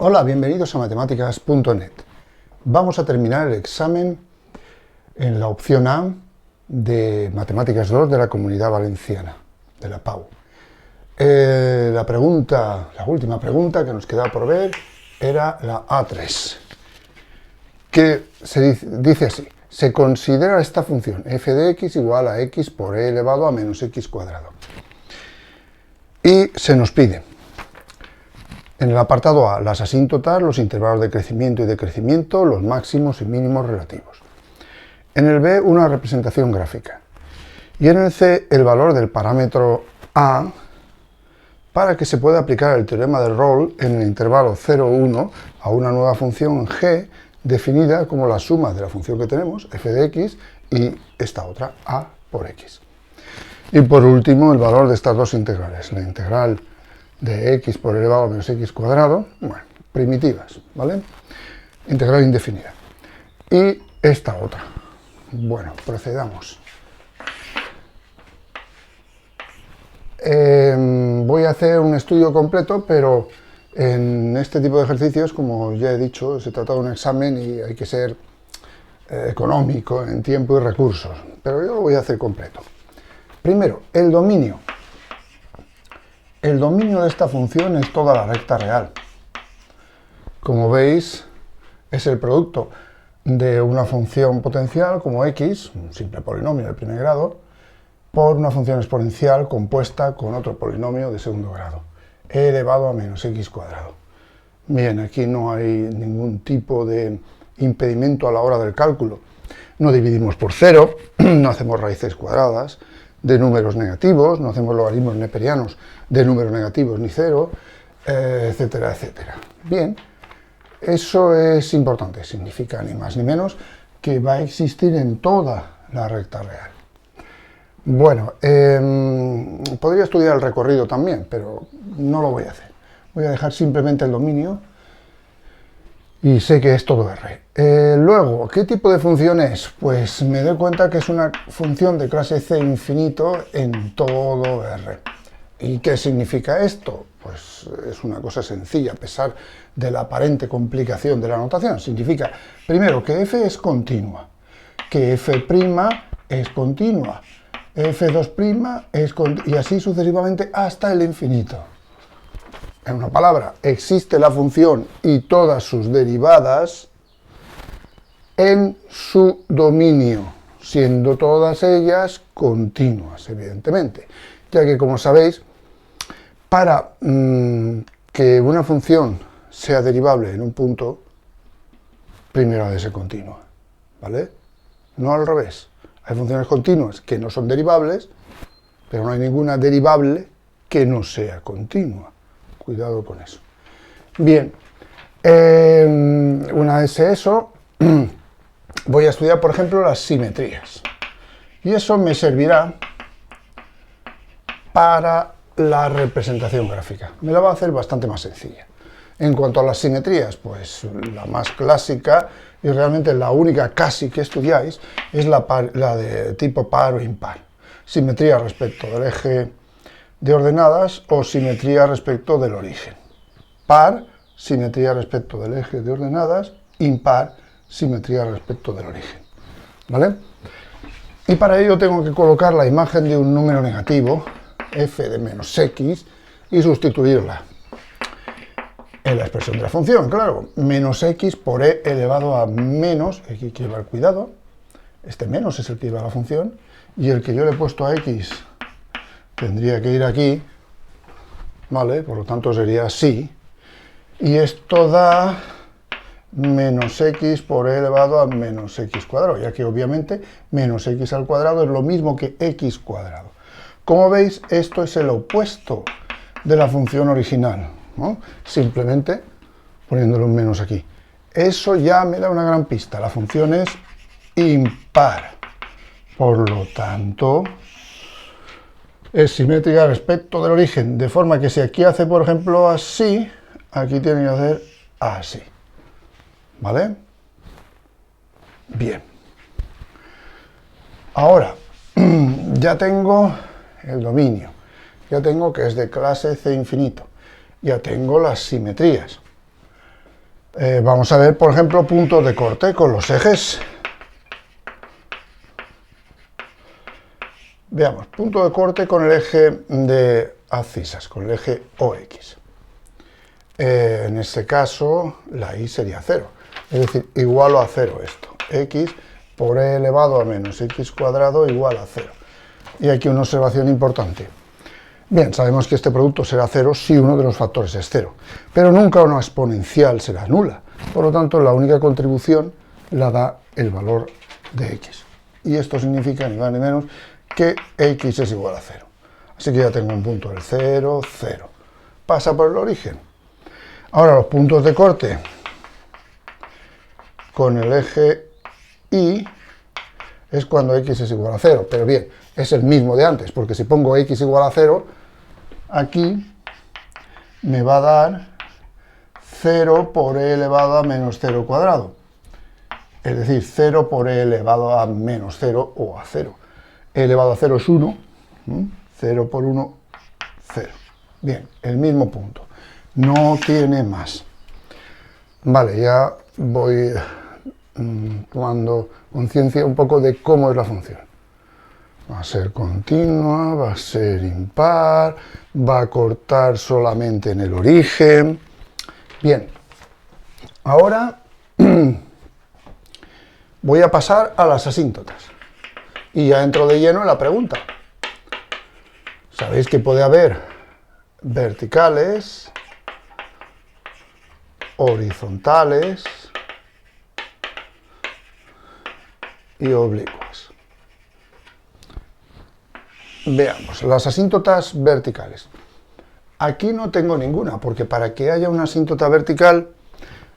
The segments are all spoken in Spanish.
Hola, bienvenidos a matemáticas.net. Vamos a terminar el examen en la opción A de Matemáticas 2 de la Comunidad Valenciana, de la PAU. La última pregunta que nos quedaba por ver era la A3, que dice así: se considera esta función f de x igual a x por e elevado a menos x cuadrado. Y se nos pide, en el apartado A, las asíntotas, los intervalos de crecimiento y decrecimiento, los máximos y mínimos relativos. En el B, una representación gráfica. Y en el C, el valor del parámetro A para que se pueda aplicar el teorema de Rolle en el intervalo 0, 1 a una nueva función g definida como la suma de la función que tenemos, f de x, y esta otra, a por x. Y por último, el valor de estas dos integrales, la integral de x por elevado a menos x cuadrado, bueno, primitivas, ¿vale? Integral indefinida. Y esta otra. Bueno, procedamos. Voy a hacer un estudio completo, pero en este tipo de ejercicios, como ya he dicho, se trata de un examen y hay que ser económico en tiempo y recursos, pero yo lo voy a hacer completo. Primero, el dominio. El dominio de esta función es toda la recta real. Como veis, es el producto de una función potencial como x, un simple polinomio de primer grado, por una función exponencial compuesta con otro polinomio de segundo grado, e elevado a menos x cuadrado. Bien, aquí no hay ningún tipo de impedimento a la hora del cálculo. No dividimos por cero, no hacemos raíces cuadradas de números negativos, no hacemos logaritmos neperianos de números negativos ni cero, etcétera, etcétera. Bien, eso es importante, significa ni más ni menos que va a existir en toda la recta real. Bueno, podría estudiar el recorrido también, pero no lo voy a hacer. Voy a dejar simplemente el dominio y sé que es todo R. Luego, ¿qué tipo de función es? Pues me doy cuenta que es una función de clase C infinito en todo R. ¿Y qué significa esto? Pues es una cosa sencilla, a pesar de la aparente complicación de la notación. Significa, primero, que f es continua, que f' es continua, f2' es continua, y así sucesivamente hasta el infinito. En una palabra, existe la función y todas sus derivadas en su dominio, siendo todas ellas continuas, evidentemente, ya que, como sabéis, para que una función sea derivable en un punto, primero ha de ser continua, ¿vale? No al revés. Hay funciones continuas que no son derivables, pero no hay ninguna derivable que no sea continua. Cuidado con eso. Bien, una vez eso, voy a estudiar, por ejemplo, las simetrías. Y eso me servirá para la representación gráfica. Me la va a hacer bastante más sencilla. En cuanto a las simetrías, pues la más clásica y realmente la única casi que estudiáis es la de tipo par o impar. Simetría respecto del eje de ordenadas o simetría respecto del origen. Par, simetría respecto del eje de ordenadas; impar, simetría respecto del origen. ¿Vale? Y para ello tengo que colocar la imagen de un número negativo, f de menos x, y sustituirla en la expresión de la función, claro, menos x por e elevado a menos, aquí hay que llevar cuidado, este menos es el que lleva la función, y el que yo le he puesto a x tendría que ir aquí, ¿vale? Por lo tanto sería así, y esto da menos x por e elevado a menos x cuadrado, ya que obviamente menos x al cuadrado es lo mismo que x cuadrado. Como veis, esto es el opuesto de la función original, ¿no? Simplemente poniéndole un menos aquí. Eso ya me da una gran pista. La función es impar. Por lo tanto, es simétrica respecto del origen. De forma que si aquí hace, por ejemplo, así, aquí tiene que hacer así. ¿Vale? Bien. Ahora, ya tengo el dominio. Ya tengo que es de clase C infinito. Ya tengo las simetrías. Vamos a ver, por ejemplo, puntos de corte con los ejes. Veamos, punto de corte con el eje de abscisas, con el eje OX. En este caso, la y sería 0. Es decir, igualo a 0 esto. X por e elevado a menos x cuadrado igual a 0. Y aquí una observación importante. Bien, sabemos que este producto será 0 si uno de los factores es 0. Pero nunca una exponencial será nula. Por lo tanto, la única contribución la da el valor de x. Y esto significa, ni más ni menos, que x es igual a 0. Así que ya tengo un punto del 0, 0. Pasa por el origen. Ahora los puntos de corte con el eje Y es cuando x es igual a 0. Pero bien, es el mismo de antes, porque si pongo x igual a 0, aquí me va a dar 0 por e elevado a menos 0 cuadrado. Es decir, 0 por e elevado a menos 0 o a 0. E elevado a 0 es 1. 0 por 1, 0. Bien, el mismo punto. No tiene más. Vale, ya voy tomando conciencia un poco de cómo es la función. Va a ser continua, va a ser impar, va a cortar solamente en el origen. Bien, ahora voy a pasar a las asíntotas. Y ya entro de lleno en la pregunta. Sabéis que puede haber verticales, horizontales y oblicuas. Veamos, las asíntotas verticales. Aquí no tengo ninguna, porque para que haya una asíntota vertical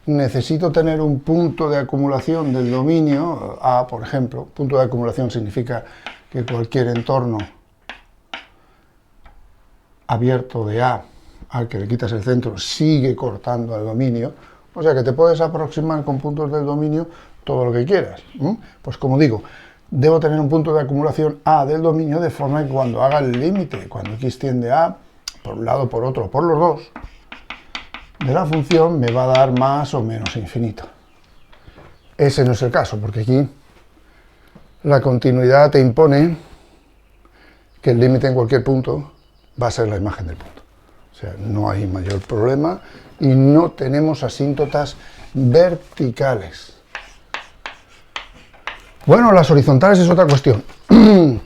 necesito tener un punto de acumulación del dominio A, por ejemplo. Punto de acumulación significa que cualquier entorno abierto de A al que le quitas el centro sigue cortando el dominio. O sea que te puedes aproximar con puntos del dominio todo lo que quieras. Pues como digo, debo tener un punto de acumulación A del dominio de forma que cuando haga el límite, cuando x tiende a, por un lado, por otro, por los dos, de la función me va a dar más o menos infinito. Ese no es el caso, porque aquí la continuidad te impone que el límite en cualquier punto va a ser la imagen del punto. O sea, no hay mayor problema y no tenemos asíntotas verticales. Bueno, las horizontales es otra cuestión. En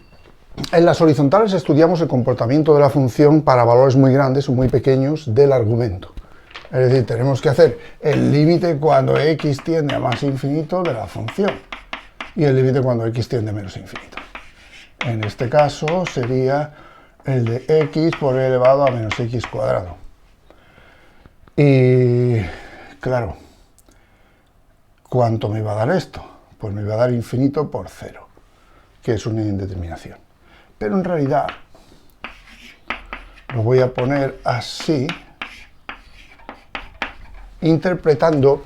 las horizontales estudiamos el comportamiento de la función para valores muy grandes o muy pequeños del argumento. Es decir, tenemos que hacer el límite cuando x tiende a más infinito de la función y el límite cuando x tiende a menos infinito. En este caso sería el de x por e elevado a menos x cuadrado. Y claro, ¿cuánto me va a dar esto? Pues me va a dar infinito por 0, que es una indeterminación. Pero en realidad lo voy a poner así, interpretando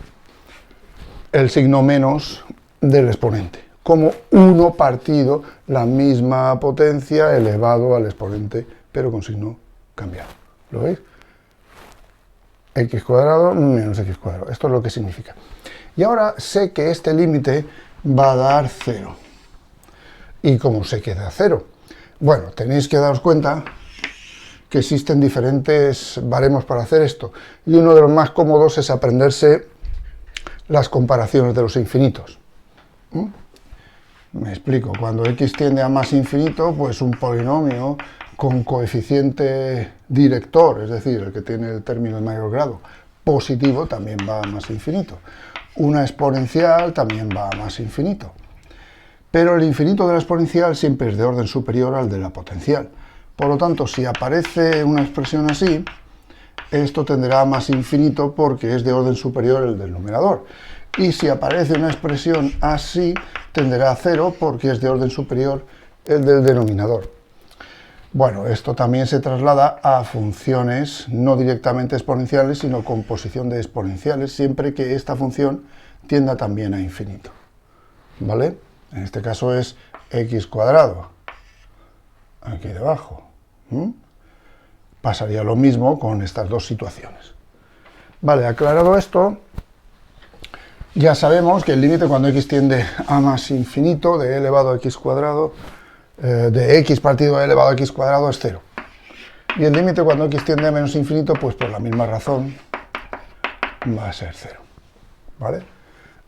el signo menos del exponente, como 1 partido la misma potencia elevado al exponente, pero con signo cambiado. ¿Lo veis? X cuadrado menos x cuadrado. Esto es lo que significa. Y ahora sé que este límite va a dar 0. ¿Y cómo sé que da 0? Bueno, tenéis que daros cuenta que existen diferentes baremos para hacer esto. Y uno de los más cómodos es aprenderse las comparaciones de los infinitos. Me explico. Cuando x tiende a más infinito, pues un polinomio con coeficiente director, es decir, el que tiene el término de mayor grado, positivo, también va a más infinito. Una exponencial también va a más infinito. Pero el infinito de la exponencial siempre es de orden superior al de la potencial. Por lo tanto, si aparece una expresión así, esto tenderá a más infinito porque es de orden superior el del numerador. Y si aparece una expresión así, tenderá a 0 porque es de orden superior el del denominador. Bueno, esto también se traslada a funciones no directamente exponenciales, sino con posición de exponenciales, siempre que esta función tienda también a infinito. ¿Vale? En este caso es x cuadrado, aquí debajo. Pasaría lo mismo con estas dos situaciones. Vale, aclarado esto, Ya sabemos que el límite cuando x tiende a más infinito de e elevado a x cuadrado, de x partido e elevado a x cuadrado es 0. Y el límite cuando x tiende a menos infinito, pues por la misma razón va a ser 0. ¿Vale?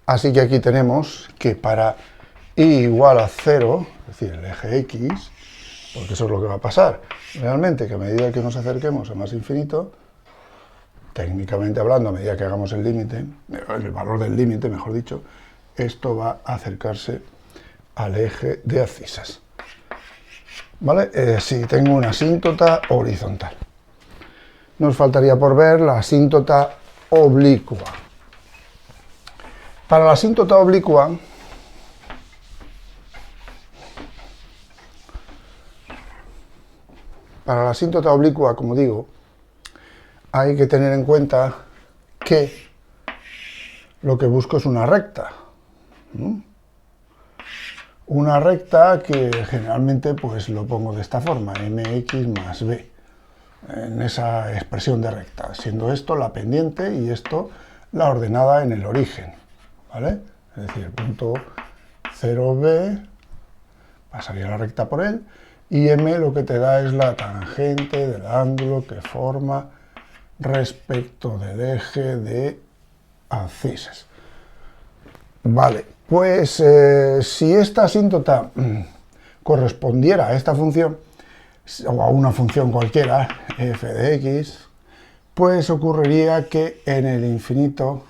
Así que aquí tenemos que para y igual a 0, es decir, el eje x, porque eso es lo que va a pasar, realmente que a medida que nos acerquemos a más infinito, técnicamente hablando, a medida que hagamos el límite, el valor del límite, mejor dicho, esto va a acercarse al eje de abscisas. ¿Vale? Si tengo una asíntota horizontal. Nos faltaría por ver la asíntota oblicua. Para la asíntota oblicua, como digo, hay que tener en cuenta que lo que busco es una recta. Una recta que generalmente pues lo pongo de esta forma, mx más b, en esa expresión de recta, siendo esto la pendiente y esto la ordenada en el origen, ¿vale? Es decir, el punto 0b pasaría la recta por él, y m lo que te da es la tangente del ángulo que forma respecto del eje de abscisas. Vale, pues si esta asíntota correspondiera a esta función, o a una función cualquiera, f de x, pues ocurriría que en el infinito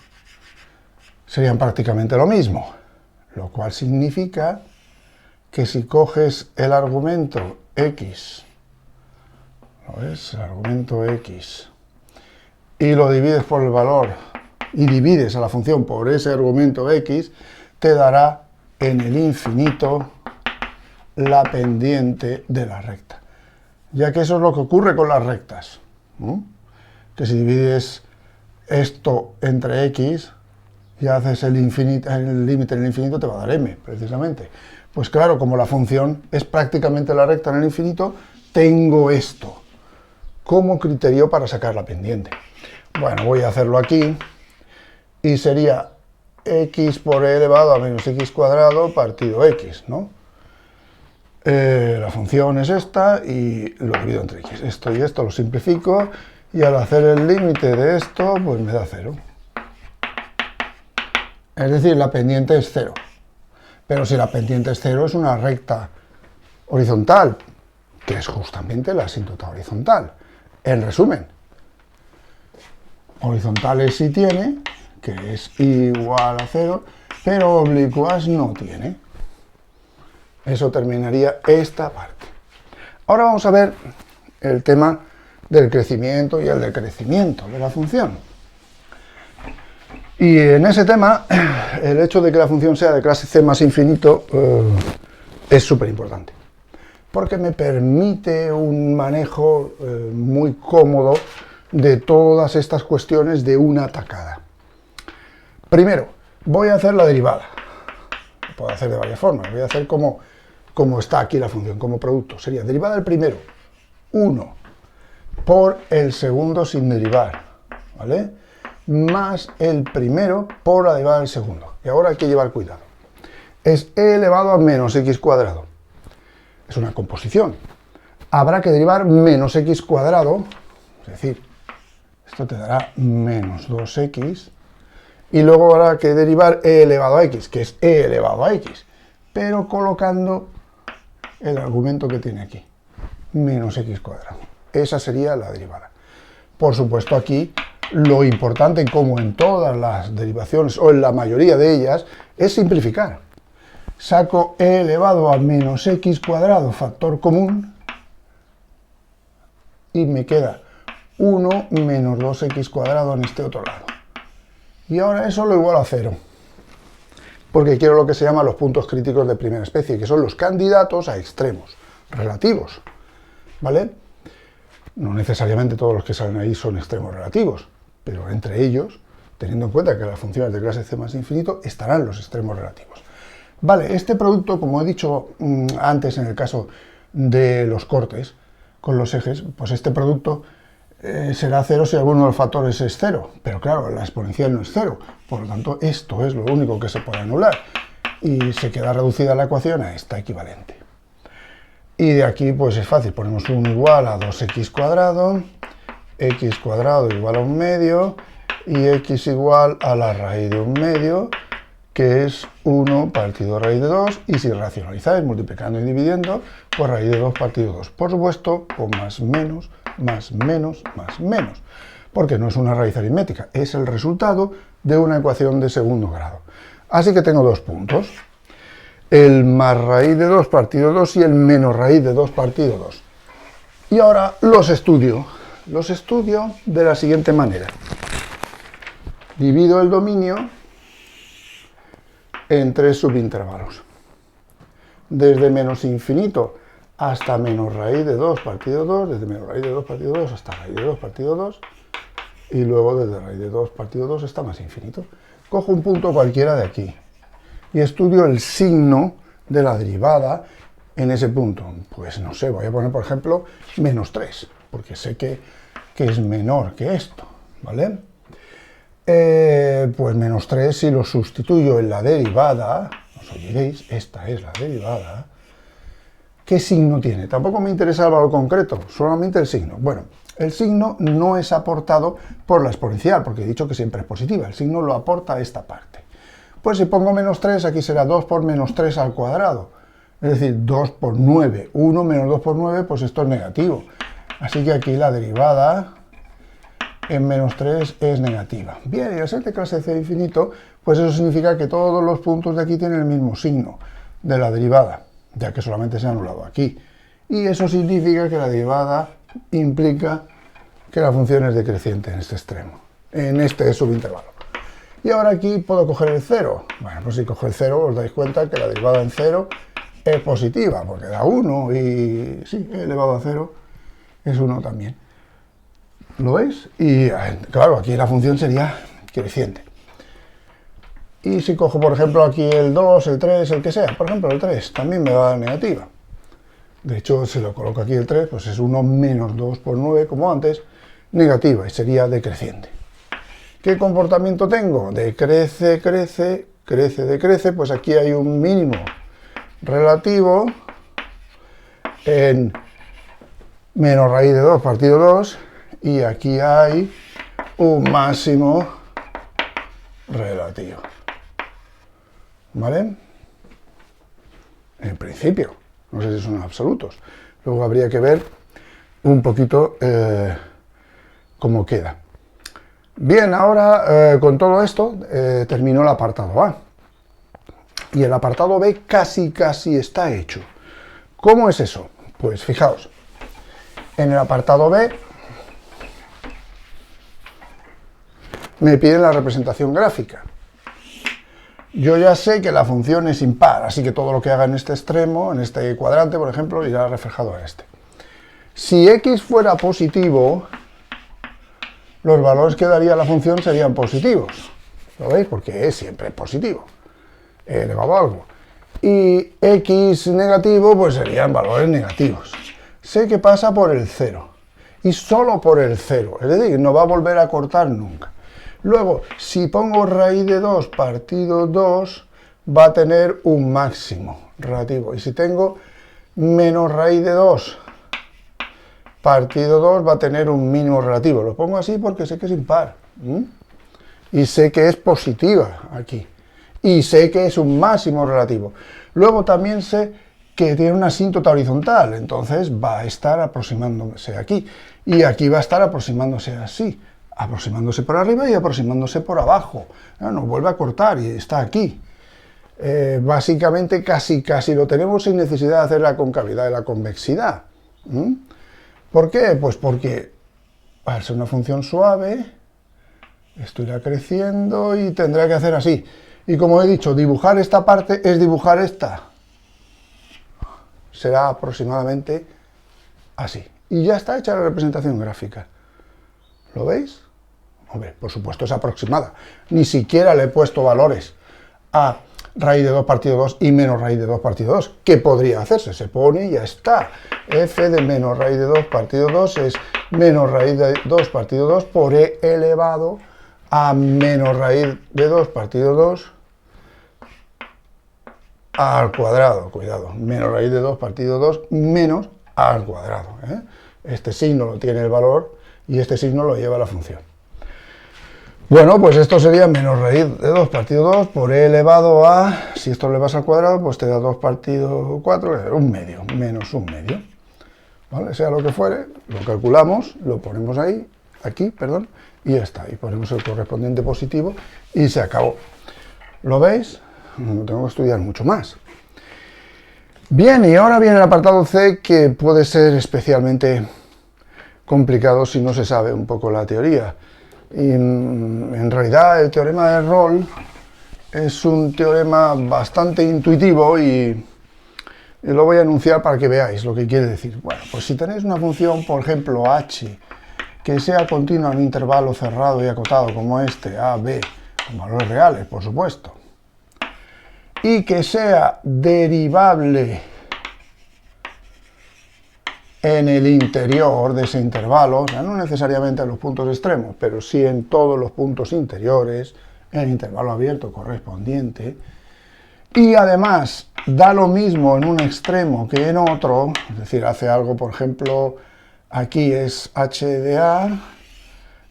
serían prácticamente lo mismo, lo cual significa que si coges el argumento x, ¿lo ves? El argumento x, y lo divides por el valor, y divides a la función por ese argumento x, te dará en el infinito la pendiente de la recta. Ya que eso es lo que ocurre con las rectas, ¿no? Que si divides esto entre x y haces el límite en el infinito, te va a dar m, precisamente. Pues claro, como la función es prácticamente la recta en el infinito, tengo esto como criterio para sacar la pendiente. Bueno, voy a hacerlo aquí, y sería x por e elevado a menos x cuadrado partido x, ¿no? La función es esta y lo divido entre x. Esto y esto lo simplifico, y al hacer el límite de esto, pues me da 0. Es decir, la pendiente es 0. Pero si la pendiente es 0, es una recta horizontal, que es justamente la asíntota horizontal. En resumen, horizontales sí tiene, que es igual a 0, pero oblicuas no tiene. Eso terminaría esta parte. Ahora vamos a ver el tema del crecimiento y el decrecimiento de la función. Y en ese tema, el hecho de que la función sea de clase c más infinito es súper importante, porque me permite un manejo muy cómodo de todas estas cuestiones de una tacada. Primero, voy a hacer la derivada. Lo puedo hacer de varias formas. Voy a hacer como está aquí la función, como producto. Sería derivada del primero, 1, por el segundo sin derivar, ¿vale? Más el primero por la derivada del segundo. Y ahora hay que llevar cuidado. Es e elevado a menos x cuadrado. Es una composición. Habrá que derivar menos x cuadrado, es decir, esto te dará menos 2x, y luego habrá que derivar e elevado a x, que es e elevado a x, pero colocando el argumento que tiene aquí, menos x cuadrado. Esa sería la derivada. Por supuesto, aquí lo importante, como en todas las derivaciones, o en la mayoría de ellas, es simplificar. Saco e elevado a menos x cuadrado, factor común, y me queda 1 menos 2x cuadrado en este otro lado. Y ahora eso lo igualo a 0, porque quiero lo que se llama los puntos críticos de primera especie, que son los candidatos a extremos relativos, ¿vale? No necesariamente todos los que salen ahí son extremos relativos, pero entre ellos, teniendo en cuenta que las funciones de clase c más infinito, estarán los extremos relativos. Vale, este producto, como he dicho antes en el caso de los cortes con los ejes, pues este producto será cero si alguno de los factores es cero, pero claro, la exponencial no es cero, por lo tanto esto es lo único que se puede anular y se queda reducida la ecuación a esta equivalente. Y de aquí pues es fácil, ponemos 1 igual a 2x cuadrado, x cuadrado igual a 1 medio y x igual a la raíz de 1 medio, que es 1 partido raíz de 2, y si racionalizáis multiplicando y dividiendo, pues raíz de 2 partido 2. Por supuesto, con más menos, más menos, más menos, porque no es una raíz aritmética, es el resultado de una ecuación de segundo grado. Así que tengo dos puntos, el más raíz de 2 partido 2 y el menos raíz de 2 partido 2. Y ahora los estudio de la siguiente manera. Divido el dominio en tres subintervalos. Desde menos infinito hasta menos raíz de 2 partido 2, desde menos raíz de 2 partido 2 hasta raíz de 2 partido 2, y luego desde raíz de 2 partido 2 hasta más infinito. Cojo un punto cualquiera de aquí y estudio el signo de la derivada en ese punto. Pues no sé, voy a poner por ejemplo menos 3, porque sé que es menor que esto, ¿vale? Pues menos 3, si lo sustituyo en la derivada, no os olvidéis, esta es la derivada, ¿qué signo tiene? Tampoco me interesa el valor concreto, solamente el signo. Bueno, el signo no es aportado por la exponencial, porque he dicho que siempre es positiva, el signo lo aporta esta parte. Pues si pongo menos 3, aquí será 2 por menos 3 al cuadrado, es decir, 2 por 9, 1 menos 2 por 9, pues esto es negativo. Así que aquí la derivada en menos 3 es negativa. Bien, y al ser de clase c infinito, pues eso significa que todos los puntos de aquí tienen el mismo signo de la derivada, ya que solamente se ha anulado aquí. Y eso significa que la derivada implica que la función es decreciente en este extremo, en este subintervalo. Y ahora aquí puedo coger el 0. Bueno, pues si cojo el 0 os dais cuenta que la derivada en 0 es positiva, porque da 1 y sí, elevado a 0 es 1 también. ¿Lo veis? Y claro, aquí la función sería creciente. Y si cojo, por ejemplo, aquí el 2, el 3, el que sea, por ejemplo, el 3, también me va a dar negativa. De hecho, si lo coloco aquí el 3, pues es 1 menos 2 por 9, como antes, negativa, y sería decreciente. ¿Qué comportamiento tengo? Decrece, crece, crece, decrece, pues aquí hay un mínimo relativo en menos raíz de 2 partido 2, y aquí hay un máximo relativo. ¿Vale? En principio, no sé si son absolutos. Luego habría que ver un poquito cómo queda. Bien, ahora con todo esto terminó el apartado A. Y el apartado B casi está hecho. ¿Cómo es eso? Pues fijaos, en el apartado B me piden la representación gráfica. Yo ya sé que la función es impar, así que todo lo que haga en este extremo, en este cuadrante, por ejemplo, irá reflejado en este. Si x fuera positivo, los valores que daría la función serían positivos. ¿Lo veis? Porque es siempre positivo, elevado a algo. Y x negativo, pues serían valores negativos. Sé que pasa por el 0, y solo por el 0, es decir, no va a volver a cortar nunca. Luego, si pongo raíz de 2 partido 2, va a tener un máximo relativo. Y si tengo menos raíz de 2 partido 2, va a tener un mínimo relativo. Lo pongo así porque sé que es impar. Y sé que es positiva aquí. Y sé que es un máximo relativo. Luego también sé que tiene una asíntota horizontal. Entonces va a estar aproximándose aquí. Y aquí va a estar aproximándose así. Aproximándose por arriba y aproximándose por abajo. No vuelve a cortar y está aquí. Básicamente casi lo tenemos sin necesidad de hacer la concavidad y la convexidad. ¿Por qué? Pues porque al ser una función suave, esto irá creciendo y tendrá que hacer así. Y como he dicho, dibujar esta parte es dibujar esta. Será aproximadamente así. Y ya está hecha la representación gráfica. ¿Lo veis? Hombre, por supuesto es aproximada. Ni siquiera le he puesto valores a raíz de 2 partido 2 y menos raíz de 2 partido 2. ¿Qué podría hacerse? Se pone y ya está. F de menos raíz de 2 partido 2 es menos raíz de 2 partido 2 por e elevado a menos raíz de 2 partido 2 al cuadrado. Cuidado, menos raíz de 2 partido 2 menos al cuadrado. Este signo lo tiene el valor y este signo lo lleva la función. Bueno, pues esto sería menos raíz de 2 partido 2 por e elevado a, si esto lo elevas al cuadrado, pues te da 2 partido 4, un medio, menos un medio. ¿Vale? Sea lo que fuere, lo calculamos, lo ponemos ahí, aquí, perdón, y ya está. Y ponemos el correspondiente positivo y se acabó. ¿Lo veis? No tengo que estudiar mucho más. Bien, y ahora viene el apartado C, que puede ser especialmente complicado si no se sabe un poco la teoría. Y en realidad el teorema de Rolle es un teorema bastante intuitivo y lo voy a enunciar para que veáis lo que quiere decir. Bueno, pues si tenéis una función, por ejemplo, h, que sea continua en un intervalo cerrado y acotado como este, a, b, con valores reales, por supuesto, y que sea derivable en el interior de ese intervalo, o sea, no necesariamente en los puntos extremos, pero sí en todos los puntos interiores, en el intervalo abierto correspondiente, y además da lo mismo en un extremo que en otro, es decir, hace algo, por ejemplo, aquí es h de a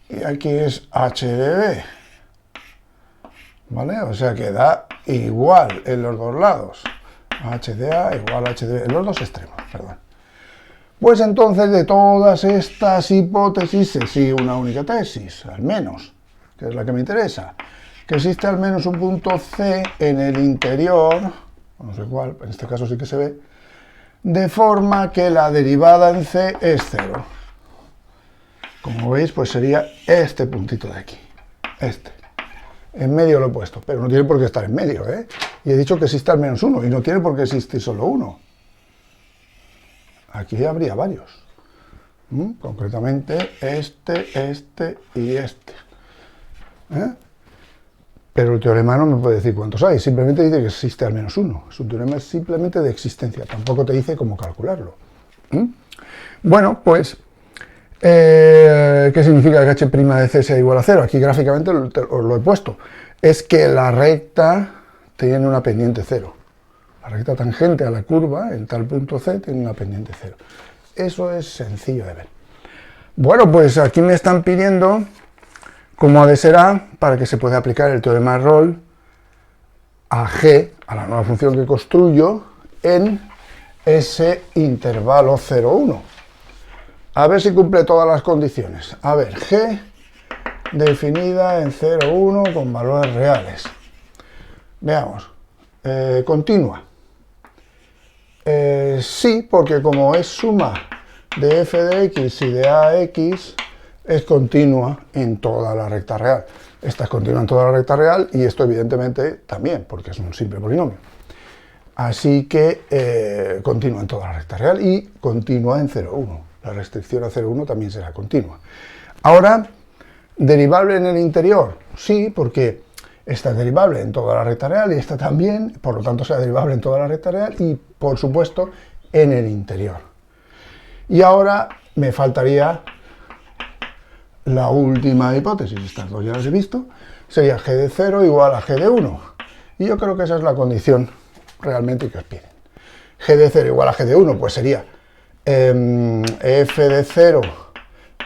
y aquí es h de b, ¿vale? O sea que da igual en los dos lados, h de a igual a h de b, en los dos extremos, perdón. Pues entonces de todas estas hipótesis se sigue una única tesis, al menos, que es la que me interesa, que existe al menos un punto C en el interior, no sé cuál, en este caso sí que se ve, de forma que la derivada en C es 0. Como veis, pues sería este puntito de aquí, este. En medio lo he puesto, pero no tiene por qué estar en medio, ¿eh? Y he dicho que existe al menos uno, y no tiene por qué existir solo uno. Aquí habría varios. Concretamente este y este. Pero el teorema no me puede decir cuántos hay, simplemente dice que existe al menos uno. Es un teorema simplemente de existencia, tampoco te dice cómo calcularlo. Bueno, pues, ¿qué significa que h' de c sea igual a 0? Aquí gráficamente os lo he puesto. Es que la recta tiene una pendiente 0. La recta tangente a la curva en tal punto C tiene una pendiente 0. Eso es sencillo de ver. Bueno, pues aquí me están pidiendo cómo ha de ser A para que se pueda aplicar el teorema de Rolle a G, a la nueva función que construyo, en ese intervalo 0, 1. A ver si cumple todas las condiciones. A ver, G definida en 0, 1 con valores reales. Veamos. Continua. Sí, porque como es suma de f de x y de ax, es continua en toda la recta real. Esta es continua en toda la recta real y esto evidentemente también, porque es un simple polinomio. Así que continua en toda la recta real y continua en 0, 1. La restricción a 0, 1 también será continua. Ahora, ¿derivable en el interior? Sí, porque esta es derivable en toda la recta real y esta también, por lo tanto será derivable en toda la recta real y, por supuesto, en el interior. Y ahora me faltaría la última hipótesis, estas dos ya las he visto, sería g de 0 igual a g de 1. Y yo creo que esa es la condición realmente que os piden. G de 0 igual a g de 1, pues sería f de 0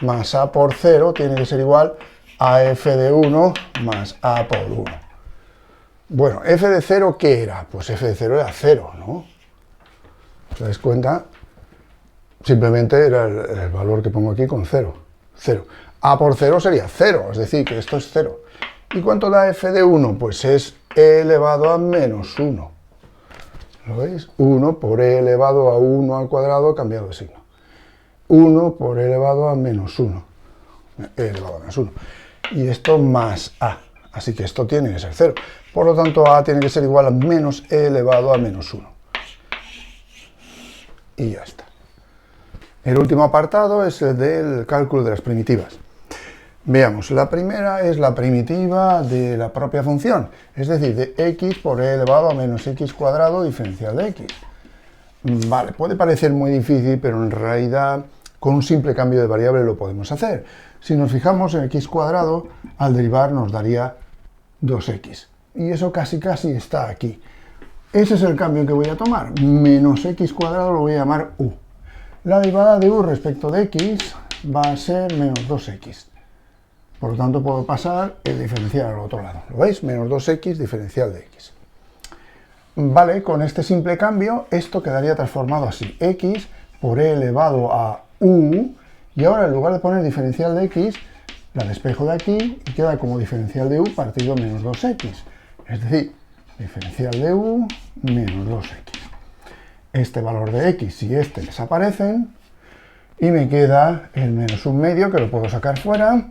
más a por 0 tiene que ser igual a f de 1 más a por 1. Bueno, f de 0, ¿qué era? Pues f de 0 era 0, ¿no? ¿Os dais cuenta? Simplemente era el valor que pongo aquí con 0. 0. A por 0 sería 0, es decir, que esto es 0. ¿Y cuánto da f de 1? Pues es e elevado a menos 1. ¿Lo veis? 1 por e elevado a 1 al cuadrado cambiado de signo. 1 por e elevado a menos 1. E elevado a menos 1. Y esto más a. Así que esto tiene que ser 0. Por lo tanto, a tiene que ser igual a menos e elevado a menos 1. Y ya está. El último apartado es el del cálculo de las primitivas. Veamos, la primera es la primitiva de la propia función, es decir, de x por e elevado a menos x cuadrado diferencial de x. Vale, puede parecer muy difícil, pero en realidad con un simple cambio de variable lo podemos hacer. Si nos fijamos en x cuadrado, al derivar nos daría 2x. Y eso casi está aquí. Ese es el cambio que voy a tomar. Menos x cuadrado lo voy a llamar u. La derivada de u respecto de x va a ser menos 2x. Por lo tanto, puedo pasar el diferencial al otro lado. ¿Lo veis? Menos 2x diferencial de x. Vale, con este simple cambio, esto quedaría transformado así. X por e elevado a u. Y ahora, en lugar de poner diferencial de x, la despejo de aquí y queda como diferencial de u partido menos 2x. Es decir, diferencial de u menos 2x. Este valor de x y este desaparecen. Y me queda el menos 1/2, que lo puedo sacar fuera,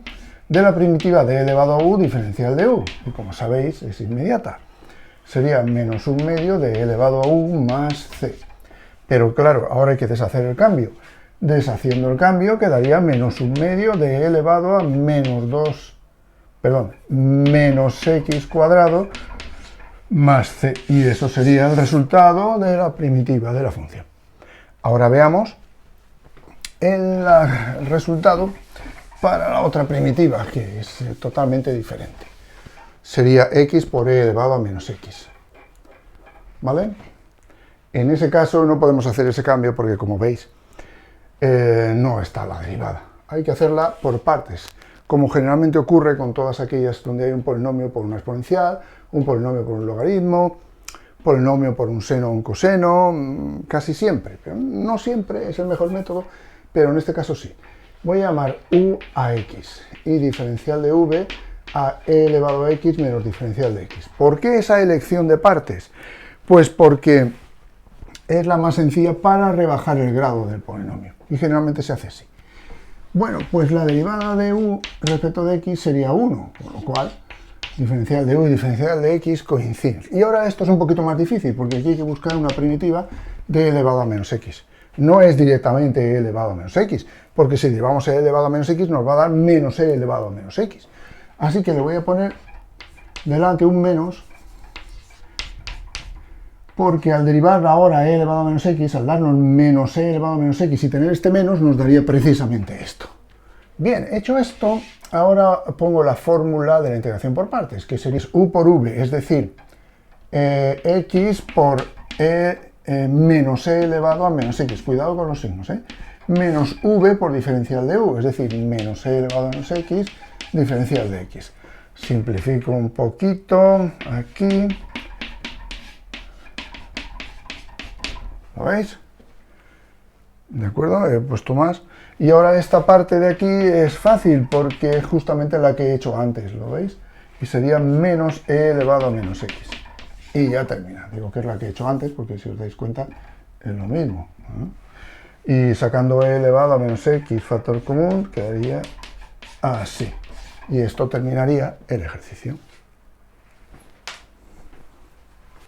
de la primitiva de e elevado a u diferencial de u. Y como sabéis, es inmediata. Sería menos 1/2 de e elevado a u más c. Pero claro, ahora hay que deshacer el cambio. Deshaciendo el cambio quedaría menos 1/2 de e elevado a menos x cuadrado más c. Y eso sería el resultado de la primitiva de la función. Ahora veamos el resultado para la otra primitiva, que es totalmente diferente. Sería x por e elevado a menos x. ¿Vale? En ese caso no podemos hacer ese cambio porque, como veis, no está la derivada. Hay que hacerla por partes, como generalmente ocurre con todas aquellas donde hay un polinomio por una exponencial, un polinomio por un logaritmo, polinomio por un seno o un coseno, casi siempre. Pero no siempre es el mejor método, pero en este caso sí. Voy a llamar u a x y diferencial de v a e elevado a x menos diferencial de x. ¿Por qué esa elección de partes? Pues porque es la más sencilla para rebajar el grado del polinomio. Y generalmente se hace así. Bueno, pues la derivada de u respecto de x sería 1, con lo cual diferencial de u y diferencial de x coinciden. Y ahora esto es un poquito más difícil, porque aquí hay que buscar una primitiva de e elevado a menos x. No es directamente e elevado a menos x, porque si derivamos e elevado a menos x nos va a dar menos e elevado a menos x. Así que le voy a poner delante un menos, porque al derivar ahora e elevado a menos x, al darnos menos e elevado a menos x y tener este menos, nos daría precisamente esto. Bien, hecho esto, ahora pongo la fórmula de la integración por partes, que sería u por v, es decir, x por menos e elevado a menos x. Cuidado con los signos, menos v por diferencial de u, es decir, menos e elevado a menos x, diferencial de x. Simplifico un poquito aquí. ¿Lo veis? ¿De acuerdo? He puesto más. Y ahora esta parte de aquí es fácil porque es justamente la que he hecho antes, ¿lo veis? Y sería menos e elevado a menos x. Y ya termina. Digo que es la que he hecho antes porque si os dais cuenta es lo mismo, ¿no? Y sacando e elevado a menos x factor común quedaría así. Y esto terminaría el ejercicio.